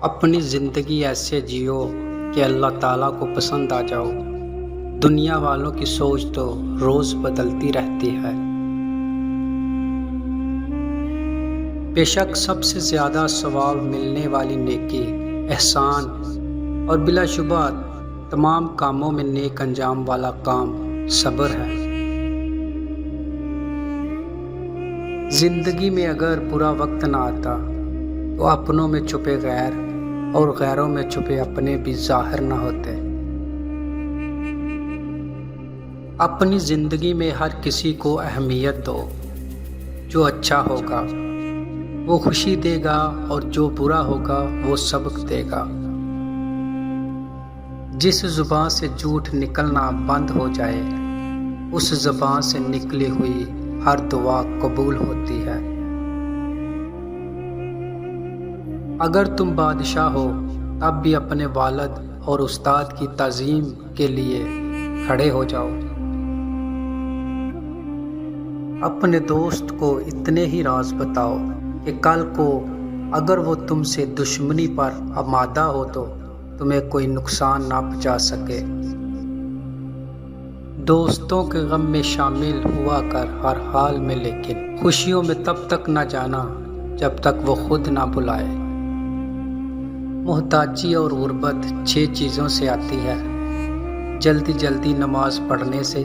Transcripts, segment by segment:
اپنی زندگی ایسے جیو کہ اللہ تعالیٰ کو پسند آ جاؤ۔ دنیا والوں کی سوچ تو روز بدلتی رہتی ہے۔ بے شک سب سے زیادہ ثواب ملنے والی نیکی، احسان اور بلا شبہ تمام کاموں میں نیک انجام والا کام صبر ہے۔ زندگی میں اگر برا وقت نہ آتا تو اپنوں میں چھپے غیر اور غیروں میں چھپے اپنے بھی ظاہر نہ ہوتے۔ اپنی زندگی میں ہر کسی کو اہمیت دو۔ جو اچھا ہوگا وہ خوشی دے گا اور جو برا ہوگا وہ سبق دے گا۔ جس زبان سے جھوٹ نکلنا بند ہو جائے اس زبان سے نکلی ہوئی ہر دعا قبول ہوتی ہے۔ اگر تم بادشاہ ہو تب بھی اپنے والد اور استاد کی تعظیم کے لیے کھڑے ہو جاؤ۔ اپنے دوست کو اتنے ہی راز بتاؤ کہ کل کو اگر وہ تم سے دشمنی پر آمادہ ہو تو تمہیں کوئی نقصان نہ پہنچا سکے۔ دوستوں کے غم میں شامل ہوا کر ہر حال میں، لیکن خوشیوں میں تب تک نہ جانا جب تک وہ خود نہ بلائے۔ محتاجی اور غربت 6 چیزوں سے آتی ہے: جلدی جلدی نماز پڑھنے سے،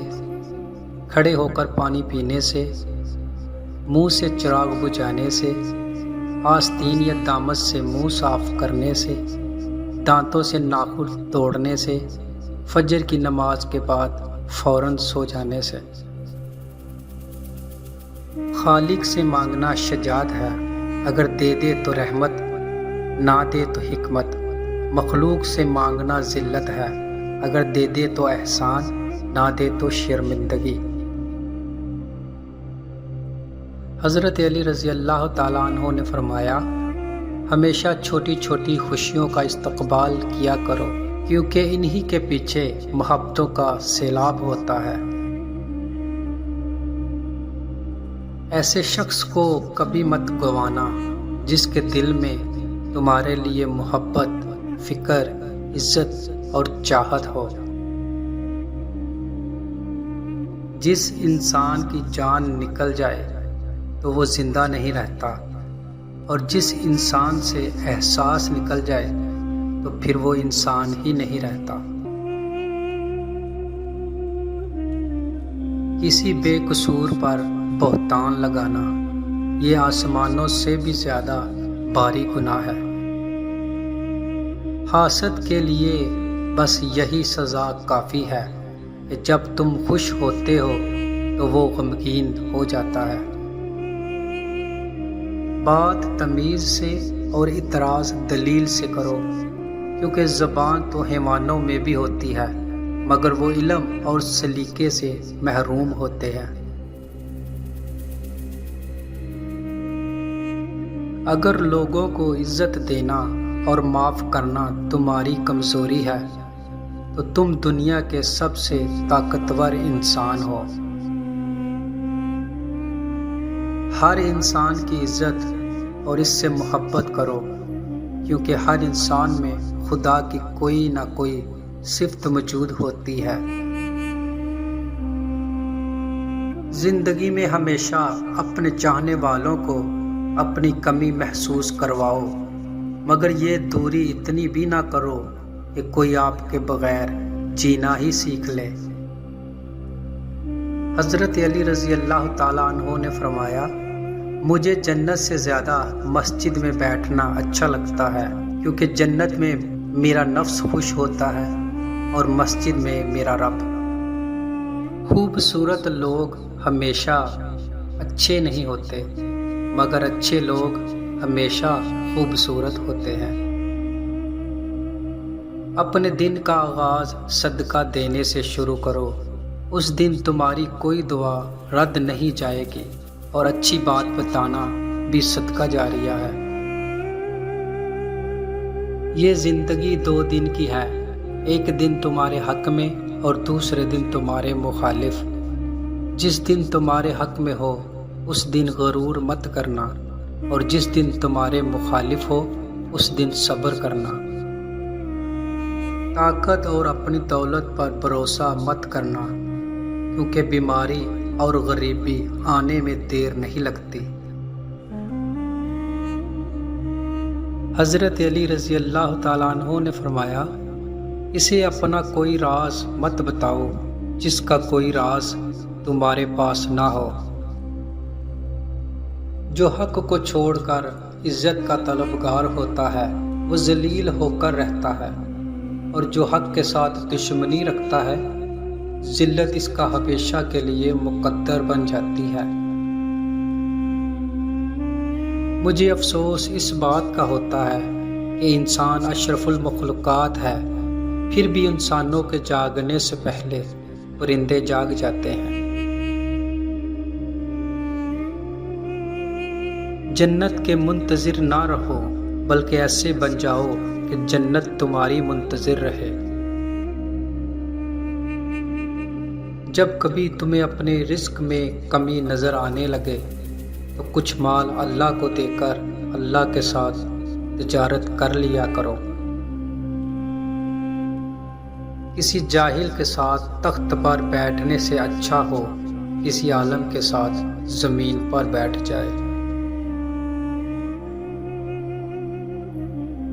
کھڑے ہو کر پانی پینے سے، منہ سے چراغ بجھانے سے، آستین یا دامت سے منہ صاف کرنے سے، دانتوں سے ناخن توڑنے سے، فجر کی نماز کے بعد فوراً سو جانے سے۔ خالق سے مانگنا شجاعت ہے، اگر دے دے تو رحمت، نہ دے تو حکمت۔ مخلوق سے مانگنا ذلت ہے، اگر دے دے تو احسان، نہ دے تو شرمندگی۔ حضرت علی رضی اللہ تعالیٰ عنہ نے فرمایا، ہمیشہ چھوٹی چھوٹی خوشیوں کا استقبال کیا کرو، کیونکہ انہی کے پیچھے محبتوں کا سیلاب ہوتا ہے۔ ایسے شخص کو کبھی مت گوانا جس کے دل میں تمہارے لیے محبت، فکر، عزت اور چاہت ہو۔ جس انسان کی جان نکل جائے تو وہ زندہ نہیں رہتا، اور جس انسان سے احساس نکل جائے تو پھر وہ انسان ہی نہیں رہتا۔ کسی بے قصور پر بہتان لگانا یہ آسمانوں سے بھی زیادہ بھاری گناہ ہے۔ حاسد کے لیے بس یہی سزا کافی ہے کہ جب تم خوش ہوتے ہو تو وہ غمگین ہو جاتا ہے۔ بات تمیز سے اور اعتراض دلیل سے کرو، کیونکہ زبان تو حیوانوں میں بھی ہوتی ہے مگر وہ علم اور سلیقے سے محروم ہوتے ہیں۔ اگر لوگوں کو عزت دینا اور معاف کرنا تمہاری کمزوری ہے تو تم دنیا کے سب سے طاقتور انسان ہو۔ ہر انسان کی عزت اور اس سے محبت کرو، کیونکہ ہر انسان میں خدا کی کوئی نہ کوئی صفت موجود ہوتی ہے۔ زندگی میں ہمیشہ اپنے چاہنے والوں کو اپنی کمی محسوس کرواؤ، مگر یہ دوری اتنی بھی نہ کرو کہ کوئی آپ کے بغیر جینا ہی سیکھ لے۔ حضرت علی رضی اللہ تعالیٰ عنہ نے فرمایا، مجھے جنت سے زیادہ مسجد میں بیٹھنا اچھا لگتا ہے، کیونکہ جنت میں میرا نفس خوش ہوتا ہے اور مسجد میں میرا رب۔ خوبصورت لوگ ہمیشہ اچھے نہیں ہوتے، مگر اچھے لوگ ہمیشہ خوبصورت ہوتے ہیں۔ اپنے دن کا آغاز صدقہ دینے سے شروع کرو، اس دن تمہاری کوئی دعا رد نہیں جائے گی، اور اچھی بات بتانا بھی صدقہ جاریہ ہے۔ یہ زندگی 2 دن کی ہے، ایک دن تمہارے حق میں اور دوسرے دن تمہارے مخالف۔ جس دن تمہارے حق میں ہو اس دن غرور مت کرنا، اور جس دن تمہارے مخالف ہو اس دن صبر کرنا۔ طاقت اور اپنی دولت پر بھروسہ مت کرنا، کیونکہ بیماری اور غریبی آنے میں دیر نہیں لگتی۔ حضرت علی رضی اللہ تعالیٰ عنہ نے فرمایا، اسے اپنا کوئی راز مت بتاؤ جس کا کوئی راز تمہارے پاس نہ ہو۔ جو حق کو چھوڑ کر عزت کا طلبگار ہوتا ہے وہ ذلیل ہو کر رہتا ہے، اور جو حق کے ساتھ دشمنی رکھتا ہے ذلت اس کا ہمیشہ کے لیے مقدر بن جاتی ہے۔ مجھے افسوس اس بات کا ہوتا ہے کہ انسان اشرف المخلوقات ہے، پھر بھی انسانوں کے جاگنے سے پہلے پرندے جاگ جاتے ہیں۔ جنت کے منتظر نہ رہو، بلکہ ایسے بن جاؤ کہ جنت تمہاری منتظر رہے۔ جب کبھی تمہیں اپنے رزق میں کمی نظر آنے لگے تو کچھ مال اللہ کو دے کر اللہ کے ساتھ تجارت کر لیا کرو۔ کسی جاہل کے ساتھ تخت پر بیٹھنے سے اچھا ہو کسی عالم کے ساتھ زمین پر بیٹھ جائے۔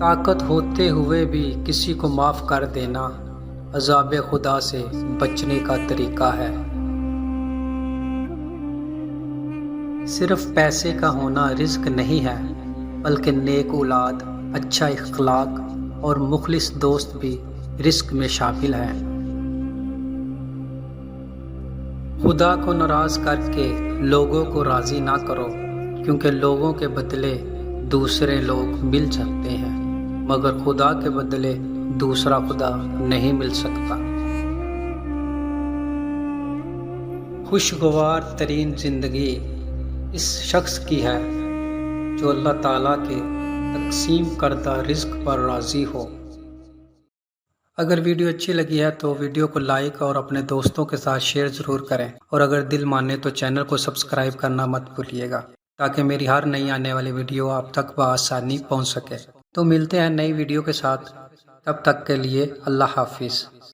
طاقت ہوتے ہوئے بھی کسی کو معاف کر دینا عذاب خدا سے بچنے کا طریقہ ہے۔ صرف پیسے کا ہونا رزق نہیں ہے، بلکہ نیک اولاد، اچھا اخلاق اور مخلص دوست بھی رزق میں شامل ہیں۔ خدا کو ناراض کر کے لوگوں کو راضی نہ کرو، کیونکہ لوگوں کے بدلے دوسرے لوگ مل سکتے ہیں، مگر خدا کے بدلے دوسرا خدا نہیں مل سکتا۔ خوشگوار ترین زندگی اس شخص کی ہے جو اللہ تعالیٰ کے تقسیم کردہ رزق پر راضی ہو۔ اگر ویڈیو اچھی لگی ہے تو ویڈیو کو لائک اور اپنے دوستوں کے ساتھ شیئر ضرور کریں، اور اگر دل مانے تو چینل کو سبسکرائب کرنا مت بھولیے گا، تاکہ میری ہر نئی آنے والی ویڈیو آپ تک بآسانی پہنچ سکے۔ تو ملتے ہیں نئی ویڈیو کے ساتھ، تب تک کے لیے اللہ حافظ۔